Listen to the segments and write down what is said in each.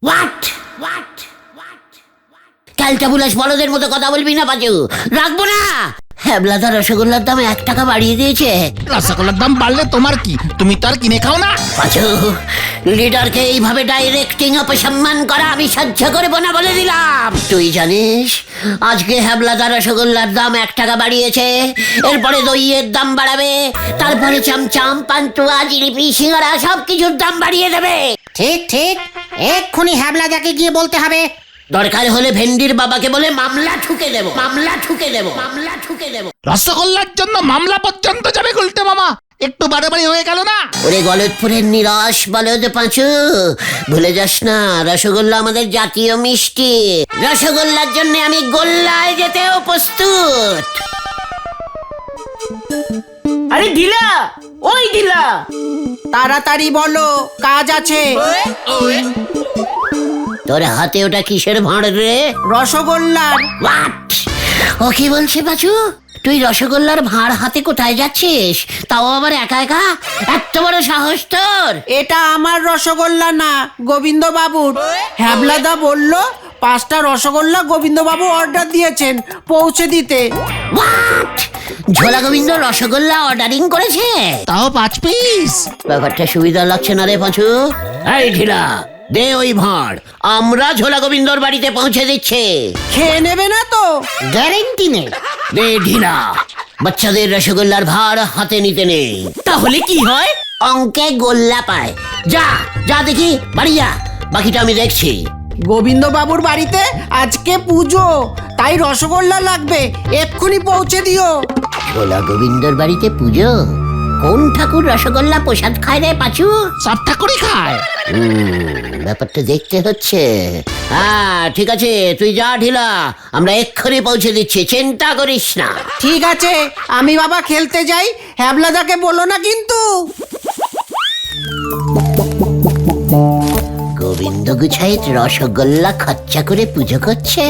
What? ক্যালটাবুলাস বলদের মতো কথা বলবি না পাঁচু, রাখবো না। হ্যাবলাদা রসগোল্লার দাম 1 টাকা বাড়িয়ে দিয়েছে। রসগোল্লার দাম বাড়লে তোমার কি? তুমি তো আর কিনে খাও না। পাঁচু, লিডারকে এইভাবে ডাইরেক্টিং অপসম্মান করা আমি সহ্য করবো না বলে দিলাম। তুই জানিস আজকে হ্যাবলাদা রসগোল্লার দাম 1 টাকা বাড়িয়েছে, এরপরে দইয়ের দাম বাড়াবে, তারপরে চামচাম, পান্তুয়া, জিলিপি, সিঙ্গারা সবকিছুর দাম বাড়িয়ে দেবে। ঠিক ঠিক, এক্ষুনি হ্যাবলাদাকে গিয়ে বলতে হবে। দরকার হলে ভেন্ডির বাবাকে বলে মামলা ঠুকে দেবো। রসগোল্লার জন্য মামলা পর্যন্ত যাবে গুলটে মামা, একটু বাড়াবাড়ি হয়ে গেল না? ওরে গলতপুরের নিরস বলদ পাঁচু, ভুলে যাস না রসগোল্লা আমাদের জাতীয় মিষ্টি। রসগোল্লার জন্য আমি গোল্লায় যেতেও প্রস্তুত। আরে ঢিলা, ওই ঢিলা, তাড়াতাড়ি বলো, কাজ আছে। তোর হাতে ওটা কিসের ভাঁড় রে? রসগোল্লার। হোয়াট? ও কি বলছে পাঁচু? তুই রসগোল্লার ভাঁড় হাতে কোথায় যাচ্ছিস, তাও আবার একা একা? এত বড় সাহস তোর! এটা আমার রসগোল্লা না, গোবিন্দ বাবুর। হ্যাবলাদা বলল 5টা রসগোল্লা গোবিন্দ বাবু অর্ডার দিয়েছেন পৌঁছে দিতে। হোয়াট? ঝোলা গোবিন্দ রসগোল্লা অর্ডারিং করেছে? তাও 5 পিস? ব্যাপারটা সুবিধা লাগছে না রে পাঁচু। এই ঢিলা, দে ওই ভাঁড়, আমরা ঝোলা গোবিন্দর বাড়িতে পৌঁছে দিচ্ছে। খেয়ে নেবে না তো? গ্যারেন্টি নেই। দে ঢিলা, বাচ্চাদের রসগোল্লার ভার হাতে নিতে নেই। তাহলে কি হয়? অঙ্কে গোল্লা পায়। যা যা দেখি, বাড়ি যা, বাকিটা আমি দেখছি। গোবিন্দ বাবুর বাড়িতে আজকে পুজো, তাই রসগোল্লা লাগবে, এক্ষুনি পৌঁছে দিও। ঝোলা গোবিন্দর বাড়িতে পুজো? কোন ঠাকুর রসগোল্লা প্রসাদ খায় রে পাঁচু? সব ঠাকুরই খায়। ব্যাপারটা দেখতে হচ্ছে। হ্যাঁ ঠিক আছে, তুই যা ঢিলা, আমরা এক্ষুনি পৌঁছে দিচ্ছি, চিন্তা করিস না। ঠিক আছে, আমি বাবা খেলতে যাই, হ্যাবলাদাকে বলো না কিন্তু। গোবিন্দ গুছাইত রসগোল্লা খরচা করে পুজো করছে।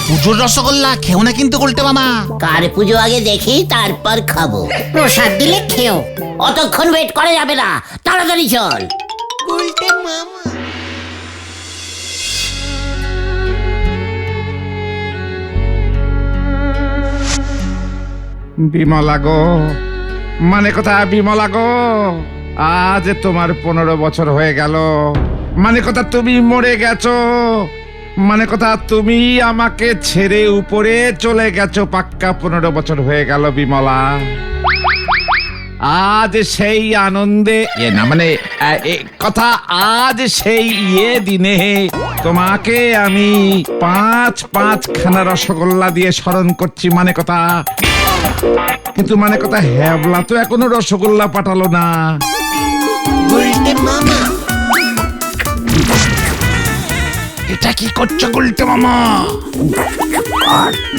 পুজোর রসগোল্লা খেও না কিন্তু গুলটে মামা। কার পুজো আগে দেখি, তারপর খাবো। প্রসাদ দিলে খেও, অতক্ষণ ওয়েট করা যাবে না, তাড়াতাড়ি চল। বিমলা গো, মানে কথা বিমলা গো, আজ তোমার 15 বছর হয়ে গেল। মানে কথা তুমি মরে গেছো, মানে কথা তুমি আমাকে ছেড়ে উপরে চলে গেছো। পাক্কা 15 বছর হয়ে গেল বিমলা। আজ সেই আনন্দে না মানে কথা, আজ সেই দিনে তোমাকে আমি 5 খানা রসগোল্লা দিয়ে স্মরণ করছি। মানে কথা, কিন্তু মানে কথা হ্যাবলা তো এখনো রসগোল্লা পাঠালো না। এটা কি করছো গুলটে মামা?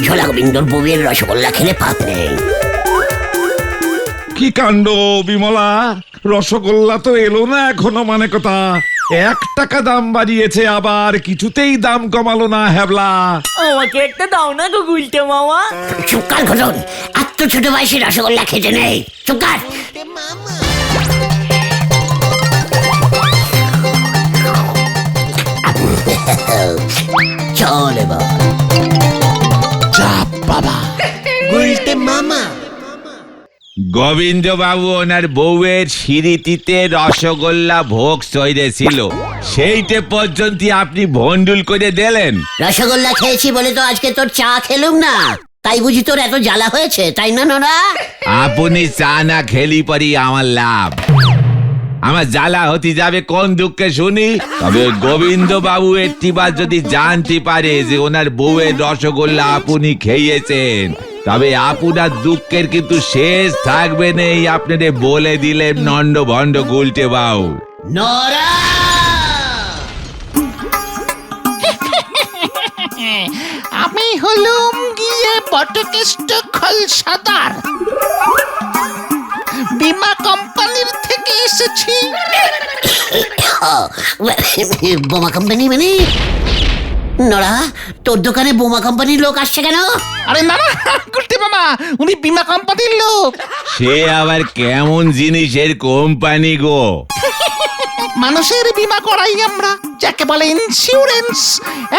ঝোলা গোবিন্দর বউয়ের রসগোল্লা খেলে পাপ নেই। কি কাণ্ড বিমলা, রসগোল্লা তো এলো না এখনো। মানে কথা 1 টাকা দাম বাড়িয়েছে, আবার কিছুতেই দাম কমালো না হ্যাবলা। আমাকে একটা দাও না গো গুলটে মামা। চুপকার ঘটন, এত ছোট বয়সে রসগোল্লা খেতে নেই, চুপকার। চল এবার। চাপ বাবা। গোবিন্দ বাবু ওনার বউয়ের স্মৃতিতে রসগোল্লা ভোগ সইরেছিল, সেইটে পর্যন্ত আপনি ভন্ডুল করে দিলেন। রসগোল্লা খেয়েছি বলে তো আজকে তোর চা খেলুম না, তাই বুঝি তোর এত জ্বালা হয়েছে, তাই না নোরা? আপনি চা না খেলি পরি আমার লাভ, আমার জ্বালা হতে যাবে কোন দুঃখে শুনি। তবে গোবিন্দ বাবু একটিবার যদি জানতে পারে যে ওনার বউয়ের রসগোল্লা আপনি খেয়েছেন, তবে আপনার দুঃখের কিন্তু শেষ থাকবে নেই। আপনাদের বলে দিলেন নন্ড ভণ্ড গুলটে বাবু। নোরা, আমি হলুম গিয়ে বটকেষ্ট খলসাদার, বীমা কোম্পানির থেকে এসেছি। বোমা কোম্পানি মানে? নোরা, তোর দোকানে বোমা কোম্পানির লোক আসছে কেন? আরে না না গুলটে মামা, উনি বীমা কোম্পানির লোক। সে আবার কেমন জিনিসের কোম্পানি গো? মানুষের বীমা করাই আমরা, যাকে বলে ইন্স্যুরেন্স।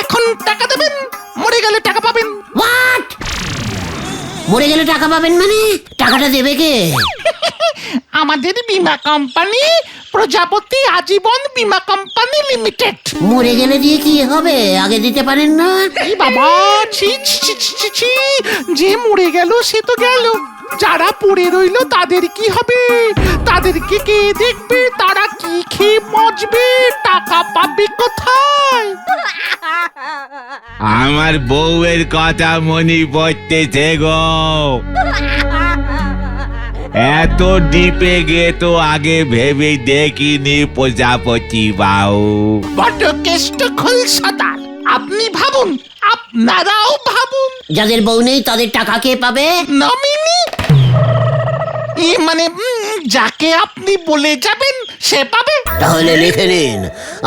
এখন টাকা দেবেন, মরে গেলে টাকা পাবেন। হোয়াট? মরে গেলে টাকা পাবেন মানে? টাকাটা দেবে কে? আমাদের বীমা কোম্পানি প্রজাপতি আজীবন বীমা কোম্পানি লিমিটেড। মরে গেলে দিয়ে কি হবে? আগে দিতে পারেন না? এই বাবা, ছি ছি ছি ছি ছি ছি, যে মরে গেল সে তো গেল, যারা পড়ে রইল তাদের কি হবে? তাদেরকে কে দেখবে? তারা কি খেয়ে মজবে? টাকা পাবে কোথায়? আমার বউয়ের কথা মনে পড়তেছে গো। এত ডিপে গিয়ে তো আগে ভেবে দেখিনি প্রজাপতি বাবু। বড্ড কেষ্ট খোলসাদার। আপনি ভাবুন, আপনারাও ভাবুন। যাদের বউ নেই তাদের টাকা কে পাবে? নমিনি মানে যাকে আপনি বলে যাবেন সে পাবে। তাহলে লিখে নিন,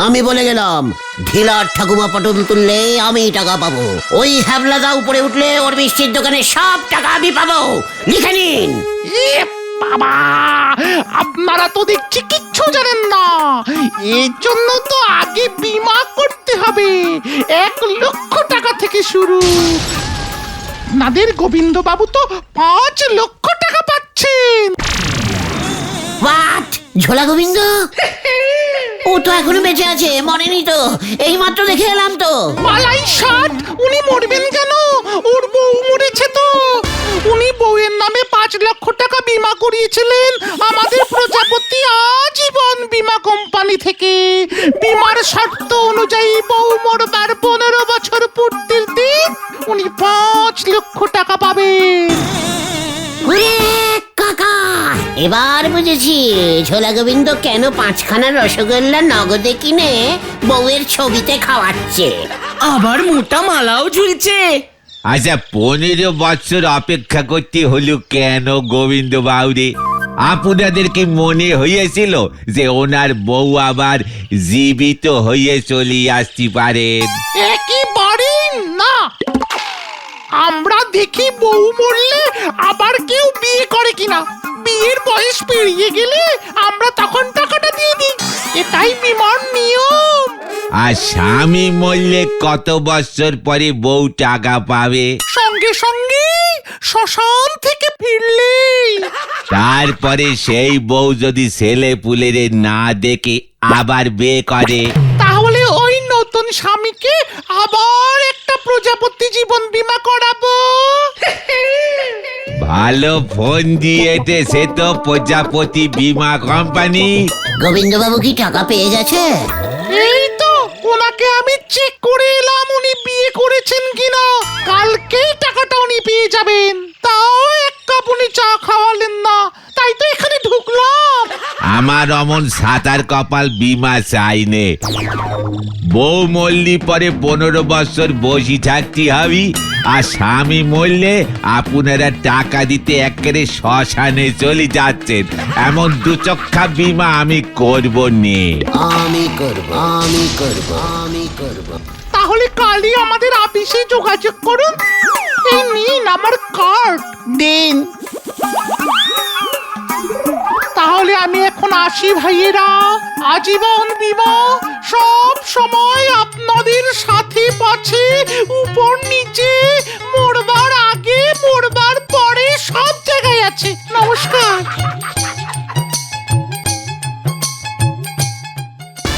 আমি বলে গেলাম, ঢিলার ঠাকুমা পটল তুললে আমি টাকা পাবো, ওই হ্যাবলাদা উপরে উঠলে ওর মিষ্টির দোকানে সব টাকা আমি পাবো। লিখে নিন। এ বাবা, আপনারা তো দেখছি কিচ্ছু জানেন না। এর জন্য তো আগে বীমা করতে হবে। 1 লক্ষ টাকা থেকে শুরু। আপনাদের গোবিন্দ বাবু তো 5 লক্ষ টাকা পাচ্ছেন। হোয়াট? ঝোলা গোবিন্দ? ও তো এখনো বেঁচে আছে, মরেনি তো? এই মাত্র দেখে এলাম তো। পালাই ষাট, উনি মরবেন কেন? ওর বউ মরেছে তো। উনি বউয়ের নামে 5 লক্ষ টাকা বীমা করিয়েছিলেন আমাদের প্রজাপতি আজীবন বীমা কোম্পানি থেকে। বীমার শর্ত অনুযায়ী বউ মরবার 15 বছর পূর্তির দিন উনি 5 লক্ষ টাকা পাবেন। ওরে কাকা, এবার বুঝেছি ঝোলা গোবিন্দ কেন 5খানা রসগোল্লা নগদে কিনে বউয়ের ছবিতে খাওয়াচ্ছে। আবার মোটা মালাও ঝুলছে। আচ্ছা, 15 বছর অপেক্ষা করতে হলো কেন গোবিন্দ বাউরে? আপনাদের কি মনে হয়েছিল যে ওনার বউ আবার জীবিত হয়ে চলে আসতে পারেন? একেবারেই না। আমরা দেখি বউ মরলে আবার কেউ বিয়ে করে কিনা। বিয়ের বয়স পেরিয়ে গেলে আমরা তখন টাকাটা দিয়ে দিই, এটাই বিমার নিয়ম। আর স্বামী মরলে কত বছর পরে বউ টাকা পাবে? সঙ্গে সঙ্গে শ্মশান থেকে ফিরলে। তারপরে সেই বউ যদি ছেলে পুলের না দেখে আবার বিয়ে করে, তাহলে ওই নতুন স্বামীকে আবার একটা প্রজাপতি জীবন বীমা করাবো। ভালো ফোন দিয়েছে সে তো প্রজাপতি বীমা কোম্পানি। গোবিন্দ বাবু কি টাকা পেয়ে গেছে? এই তো ওনাকে আমি চেক করে এলাম উনি বিয়ে করেছেন কিনা। কালকেই টাকাটা উনি পেয়ে যাবেন। তাও 1 কাপ উনি চা খাওয়ালেন না, তাই তো এখানে ঢুকলাম। আমার অমন সাতার কপাল বীমা চাইনে। বউ মরলি পরে 15 বছর বসে থাকতে হবে, আর স্বামী মরলে আপনারা টাকা দিতে একেবারে শ্মশানে চলে যাচ্ছেন। এমন দুচক্ষা বীমা আমি করব নে। আমি করব, আমি করব, আমি করব। তাহলে কালই আমাদের অফিসে যোগাযোগ করুন। এই নিন আমার কার্ড, দিন। তাহলে আমি এখন আসি ভাইয়েরা। আজীবন বীমা সব সময় আপনাদের সাথে পাছে, উপর নিচে, মরবার আগে মরবার পরে সব জায়গায় আছে। নমস্কার।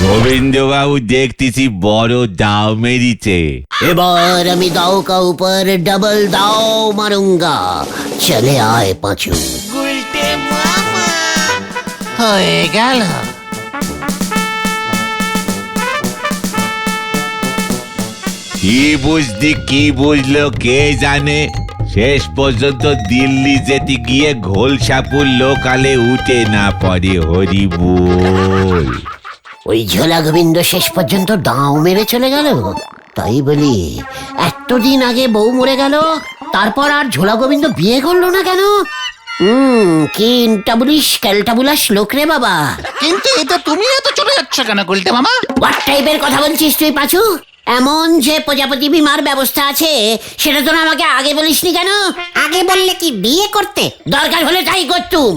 গোবিন্দবাবু দেখতেছি বড় দাও মেরিছে। এবার আমি দাও কা উপর ডবল দাও মারুঙ্গা। চলে আয় পাঁচু। হয়ে গেল। কি বুঝলো কে জানে। শেষ পর্যন্ত দিল্লি যেতে গিয়ে ঘোলসাপুর লোকালে উঠে না পড়ে। হরি বল। ওই ঝোলা গোবিন্দ শেষ পর্যন্ত দাও মেরে চলে গেল। তাই বলি, এতদিন আগে বউ মরে গেল, তারপর আর ঝোলা গোবিন্দ বিয়ে করলো না কেন? কি ইন্টাবুলিশ ক্যালটাবুলাস লোক রে বাবা। কিন্তু এটা তুমি এত চলে যাচ্ছ কেন গুলটে মামা? হোয়াট টাইপের কথা বলছিস তুই পাঁচু? এমন যে প্রজাপতি বীমার ব্যবস্থা আছে সেটা তো আমাকে আগে বলিসনি কেন? আগে বললে কি বিয়ে করতে? দরকার হলে তাই করতুম।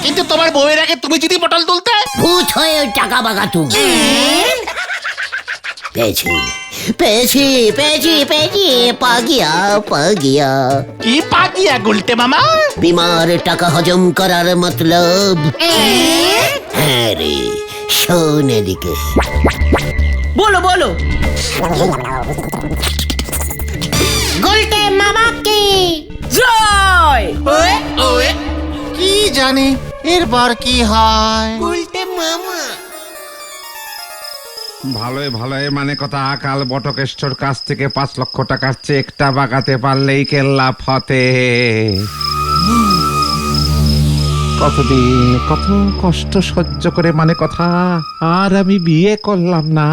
কিন্তু তোমার বউয়ের আগে তুমি যদি পটল তুলতে। ভূত হয়ে ওই টাকা বাগাতু। পেয়েছি পেয়েছি পেয়েছি পেয়েছি, পাগিয়া। কি পাগিয়া গুলটে মামা? বিমার টাকা হজম করার মতলব। হ্যাঁ রে, শোন এদিকে। বলো বলো। গোলটে মামা কি জয়। কি জানি এরপর কি হয়। ভালোই ভালোই মানে কথা, কাল বটকেশ্বর কাছ থেকে 5 লক্ষ টাকার চেকটা বাগাতে পারলেই কেল্লা ফতে। কতদিন কত কষ্ট সহ্য করে মানে কথা, আর আমি বিয়ে করলাম না।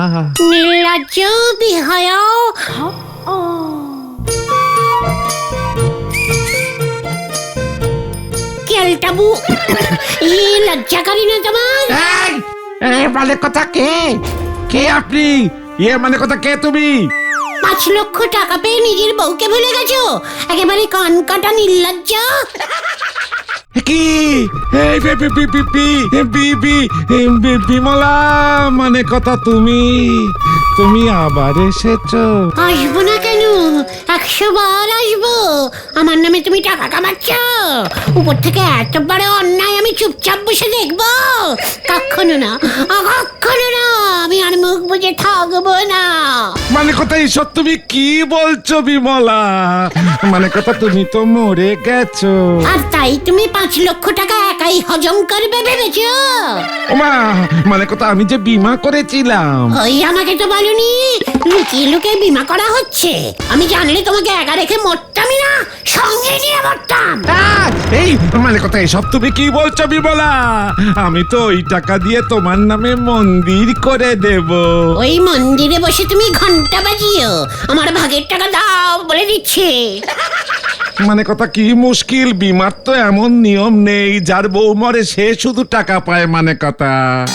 নির্লজ্জ বিহায়। কেলটাবু, এই লজ্জা করি না তোমার? এই মানে কথা কে? কে আপনি? মানে কথা কে তুমি? 5 লক্ষ টাকা পেয়ে নিজের বউকে ভুলে গেছো? একেবারে কান কাটা নির্লজ্জ। কি? এই বিমলা মানে কথা, তুমি আবার এসেছো? আসবো না কেন, 100 বার আসবো। আমার নামে তুমি টাকা কামাচ্ছ, উপর থেকে এত বড় অন্যায় আমি চুপচাপ বসে দেখবো? কখনো না, কখনো না, আমি আর মুখ বুজে থাকবো না। মানে কথা এইসব তুমি কি বলছো বিমলা? মানে কথা তুমি তো মরে গেছো। আর তাই তুমি 5 লক্ষ টাকা একাই হজম করবে ভেবেছো? ওমা, মানে কথা আমি যে বীমা করেছিলাম। ওই আমাকে তো বলনি, লুকিয়ে লুকিয়ে বীমা করা হচ্ছে। আমি জানলে তোমাকে একা রেখে মরতামই না, সঙ্গে নিয়ে মরতাম। এই মানে কথা এসব তুমি কি বলছো বিমলা? আমি তো ওই টাকা দিয়ে তোমার নামে মন্দির করে দেব। ওই মন্দিরে বসে তুমি ঘন্টা বাজিও, আমার ভাগের টাকা দাও বলে দিচ্ছে। মানে কথা কি মুশকিল, বিমার তো এমন নিয়ম নেই, যার বউ মরে সে শুধু টাকা পায়। মানে কথা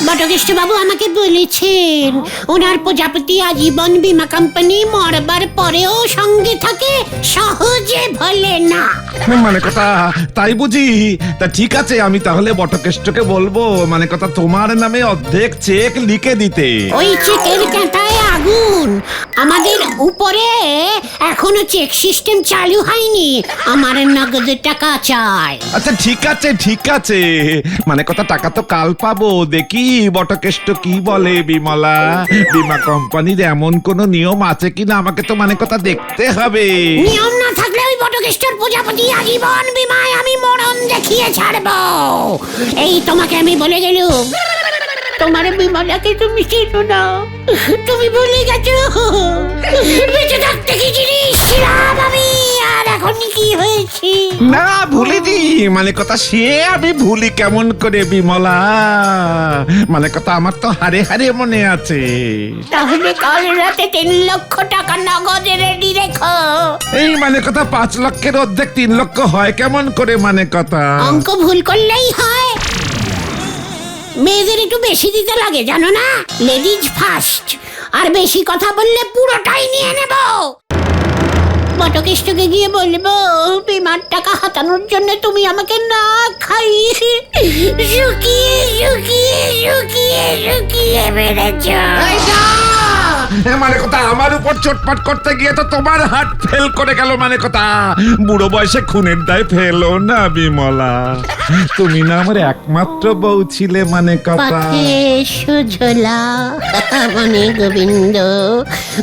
বটকেষ্ট বাবু আমাকে বলেছেন, ওনার প্রজাপতি আজীবন বীমা কোম্পানি মরবার পরেও সঙ্গে থাকে, সহজে ভোলে না। মানে কথা তাই বুঝি? তা ঠিক আছে, আমি তাহলে বটকেষ্টকে বলবো মানে কথা তোমার নামে অর্ধেক চেক লিখে দিতে। ওই চেকের কাঁটায় আগুন। আমাদের উপরে এখনো চেক সিস্টেম চালু হয়নি, আমার নগদ টাকা চাই। আচ্ছা ঠিক আছে মানে কথা টাকা তো কাল পাবো। দেখি বটকেষ্ট কি বলে বিমলা। বীমা কোম্পানির এমন কোন নিয়ম আছে কিনা আমাকে তো মানে কথা দেখতে হবে। নিয়ম না থাকলে ওই বটকেশ্বর প্রজাপতি আজীবন বীমায় আমি মরণ দেখিয়ে ছাড়বো। এই তোমাকে আমি বলে গেলুম, তোমার বিমলাকে তুমি চিনো না, তুমি ভুলে গেছো। বেঁচে থাকতে কি জিনিস ছিলাম আমি, আর এখন কি হয়েছি? না ভুলিনি, মানে কথা সে আমি ভুলি কেমন করে বিমলা? মানে কথা আমার তো হারে হারে মনে আছে। তাহলে কাল রাতে 3 লক্ষ টাকা নগদে রেডি রেখো। এই মানে কথা 5 লক্ষের অর্ধেক 3 লক্ষ হয় কেমন করে? মানে কথা অঙ্ক ভুল করলেই হয়। মেয়েদের একটু বেশি দিতে লাগে জানো না, লেডিজ ফার্স্ট। আর বেশি কথা বললে পুরোটাই নিয়ে নেব। বটকেষ্টকে গিয়ে বলবো, বিমার টাকা হাতানোর জন্য তুমি আমাকে না খাইয়ে শুকিয়ে মেরেছ। মানে কথা আমার উপর চটপট করতে গিয়ে তো তোমার হাত ফেল করে গেল। মানে কথা বুড়ো বয়সে খুনের দায় ফেলো না বিমলা। তুমি না আমার একমাত্র বউ ছিলে। মানে কথা পথে সুঝলা মনে গোবিন্দ,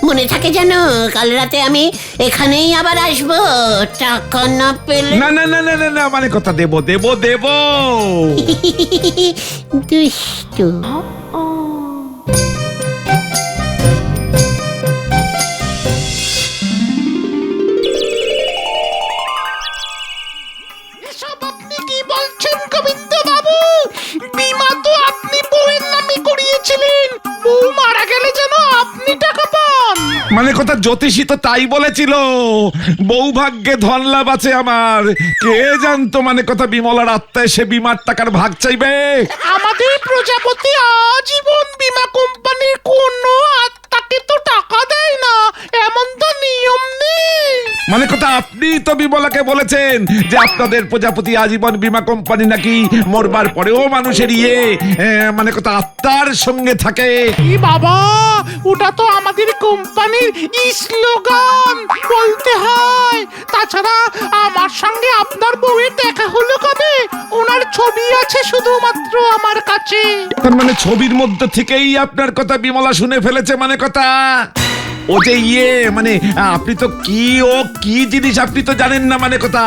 মনে থাকে জানো? কাল রাতে আমি এখানেই আবার আসবো, টাকা না পেলে। না না না না না না মানে কথা দেব দুষ্টু। এসব আপনি কি বলছেন গোবিন্দ বাবু? বীমা তো আপনি বউয়ের নামে করিয়েছিলেন, বউ মারা গেলে যেন আপনি টাকা পান। মানে কথা জ্যোতিষী তো তাই বলেছিল, বউ ভাগ্যে ধন লাভ আছে আমার। কে জানতো মানে কথা বিমলার আত্মায় সে বিমার টাকার ভাগ চাইবে। আমাদের প্রজাপতি আজীবন বীমা কোম্পানির কোনো আত্মাকে তো টাকা দেয় না, এমন তো নিয়ম নেই। মানে কথা আপনি তো বিমলাকে বলেছেন যে আপনাদের প্রজাপতি আজীবন বীমা কোম্পানি নাকি মরবার পরেও মানুষের মানে কথা আত্মার সঙ্গে থাকে। কি বাবা, ওটা তো আমাদের কোম্পানির স্লোগান, বলতে হয়। তাছাড়া আমার সঙ্গে আপনার বউয়ের দেখা হলো কবে? ওনার ছবি আছে শুধুমাত্র আমার কাছে। তার মানে ছবির মধ্যে থেকেই আপনার কথা বিমলা শুনে ফেলেছে মানে কথা। ও যে মানে আপনি তো কি জিনিস আপনি তো জানেন না মানে কথা।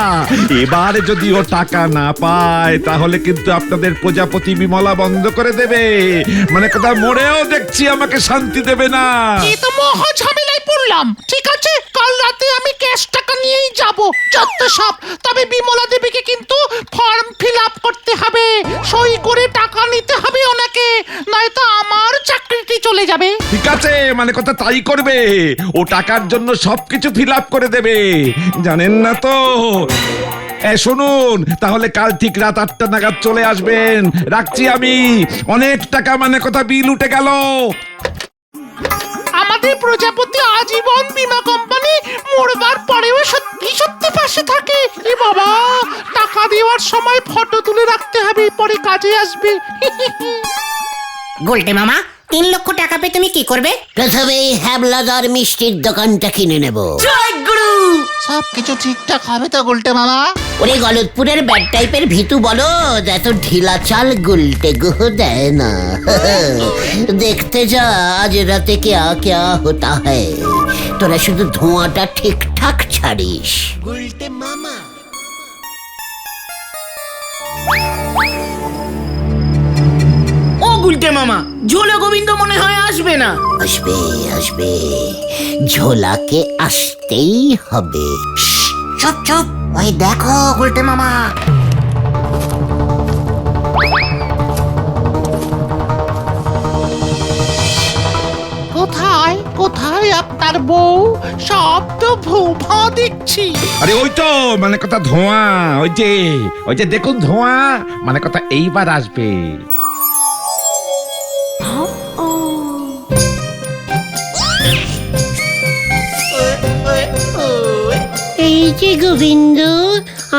এবারে যদি ও টাকা না পায় তাহলে কিন্তু আপনাদের প্রজাপতি বিমলা বন্ধ করে দেবে মানে কথা। মরেও দেখছি আমাকে শান্তি দেবে না। এই তো মহা ঝামেলায় পড়লাম। ঠিক আছে, কাল রাতে আমি ক্যাশ টাকা নিয়েই যাব, যত সব। তবে বিমলা দেবীকে কিন্তু ফর্ম ফিল আপ করতে হবে, সই করে টাকা নিতে হবে ওনাকে, নয়তো আমার চাকরিটি চলে যাবে। ঠিক আছে, মানে কথা তাই করবে। ও টাকার জন্য সবকিছু ফিল আপ করে দেবে, জানেন না তো। শুনুন, তাহলে কাল ঠিক রাত 8টা নাগাদ চলে আসবেন। রাখছি আমি। অনেক টাকা মানে কথা বিল উঠে গেল। আমাদের প্রজাপতি আজীবন বীমা কোম্পানি মরবার পরেও সত্যি সত্যি পাশে থাকে। এ বাবা, টাকা দেওয়ার সময় ফটো তুলে রাখতে হবে, পরে কাজে আসবে। গোলটে মামা, 3 লক্ষ টাকা পেয়ে তুমি কি করবে? প্রথমে হ্যাবলাদার মিষ্টির দোকানটা কিনে নেব। জয় গুরু। সবকিছু ঠিকঠাক হবে তো গুলটে মামা? ওরে গলতপুরের ব্যাড টাইপের ভিতু বলো, এত ঢিলা চাল গুলটে গুহ দেয় না। দেখতে যা আজ রাতে क्या क्या होता है। তোরা শুধু ধোঁয়াটা ঠিকঠাক ছাড়িস। গুলটে মামা। ও গুলটে মামা, ঝোলা গোবিন্দ মনে হয় আসবে না। আসবে আসবে, ঝোলাকে আসতেই হবে। চুপ চুপ, ওই দেখো গোলটে মামা। কোথায় কোথায় আপনার বউ? সব তো ভূভা দেখছি। আরে ওই তো মানে কথা ধোঁয়া, ওই যে দেখুন ধোঁয়া, মানে কথা এইবার আসবে। এই যে গোবিন্দ,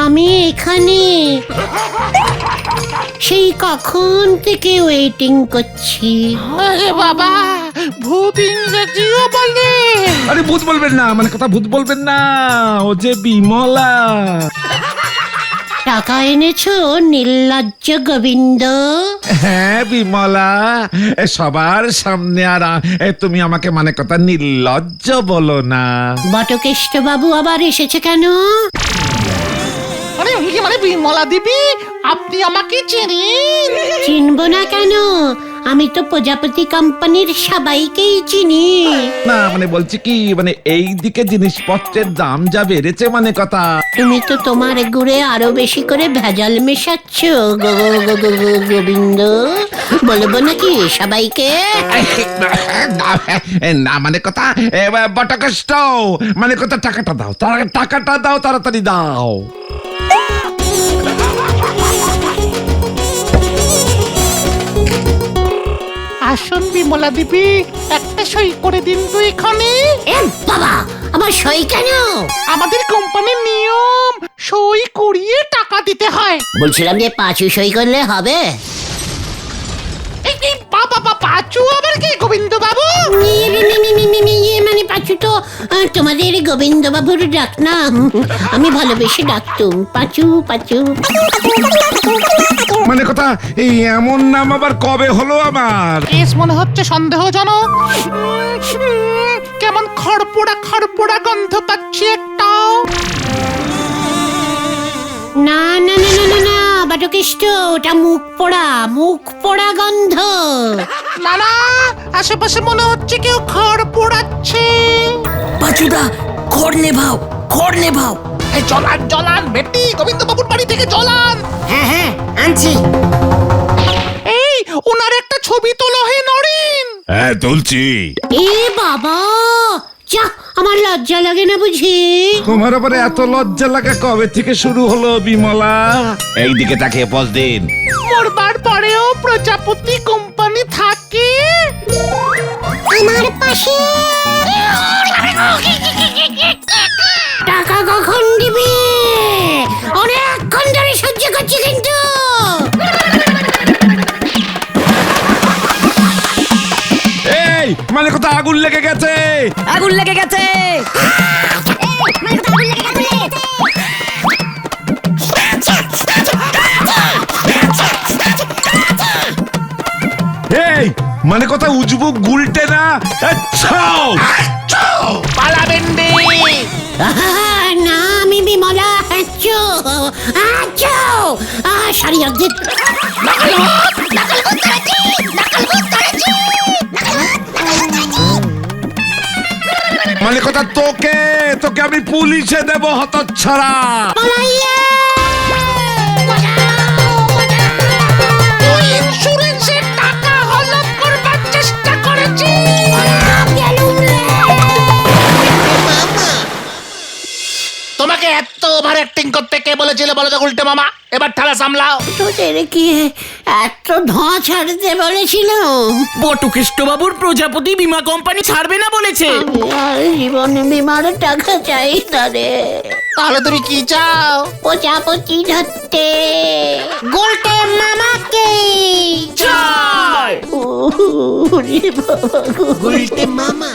আমি এখানে সেই কখন থেকে ওয়েটিং করছি। আরে বাবা, ভূত ইংরেজিও বলে। আরে ভূত বলবেন না, মানে কথা ভূত বলবেন না, ও যে বিমলা। টাকা এনেছো নির্লজ্জ গোবিন্দ? হ্যাঁ বিমলা, সবার সামনে। আর তুমি আমাকে মানে কথা নির্লজ্জ বলো না। বটকেষ্ট বাবু আবার এসেছে কেন? মানে বিমলা দেবী, আপনি আমাকে চেনেন? চিনব না কেন? আমি তো প্রজাপতি কোম্পানির সবাইকেই চিনি। না মানে বলছি কি, মানে এই দিকে জিনিসপত্রের দাম যা বেড়েছে মানে কথা। তুমি তো তোমার গুড়ে আরো বেশি করে ভেজাল মেশাচ্ছ গোবিন্দ। বলবো নাকি সবাইকে? না মানে কথা বটকষ্ট, মানে কথা টাকাটা দাও, টাকাটা দাও, তাড়াতাড়ি দাও। আসুন বিমলা দেবী, একটা সই করে দিন তো এখানে। এ বাবা, আমার সই কেন? আমাদের কোম্পানির নিয়ম, সই করিয়ে টাকা দিতে হয়। বলছিলাম যে পাঁচু সই করলে হবে। এই বাবা, পাঁচু আবার কি গোবিন্দ বাবু? মানে পাঁচু তো তোমাদের গোবিন্দ বাবুর ডাক নাম। আমি ভালোবেসে ডাকতুম পাঁচু পাঁচু। মানে কথা এই এমন নাম আবার কবে হলো আমার? কেস মনে হচ্ছে সন্দেহজনক। কেমন খড়পোড়া গন্ধ পাচ্ছি একটা। না না না না না না বটকেষ্ট, ওটা মুখ পোড়া গন্ধ। না না, আশেপাশে মনে হচ্ছে কেউ খড় পোড়াচ্ছে। পাচুদা, খড় নেভাও। এই জলান বেটি, গোবিন্দ বাবুর বাড়ি থেকে জলান। হ্যাঁ হ্যাঁ, আনছি। এই ওনার একটা ছবি তোলো হে নরেন। হ্যাঁ তুলছি। এ বাবা, যা, আমার লজ্জা লাগে না বুঝি? তোমার আবার এত লজ্জা লাগা কবে থেকে শুরু হলো বিমলা? এইদিকে তাকিয়ে পজ দিন। মরবার পরেও প্রজাপতি কোম্পানি থাকে আমার পাশে। টাকা কখন দিবি? অনেকক্ষণ ধরে সহ্য করছি কিন্তু। এই মানে কোথায় আগুন লেগে গেছে? আগুন লেগে গেছে। এই মানে কোথায় উজবুক গুলটে না? আচ্ছা পালাবেন রে। আহা, না আমি বিমলা। আচ্ছো আচ্ছো সারি অর্ধেক। মানে কথা তোকে তোকে আমি পুলিশে দেব হতচ্ছাড়া। ওই ইন্স্যুরেন্সের টাকা হলপ করবার চেষ্টা করেছি। তোমাকে এত ওভার অ্যাক্টিং করতে কে বলেছিল বলো তো গুলটে মামা? এবার ঠালা সামলাও। তোদের কি এত ধোঁয়া ছাড়তে বলেছিল? বটুকেষ্ট বাবুর প্রজাপতি বীমা কোম্পানি ছাড়বে না বলেছে। আর জীবনে বিমার টাকা চাই তারে। তাহলে তুমি কি চাও? প্রজাপতি ধরতে গোলটে মামাকে। চাই। ওরে বাবা গো। গুলটে মামা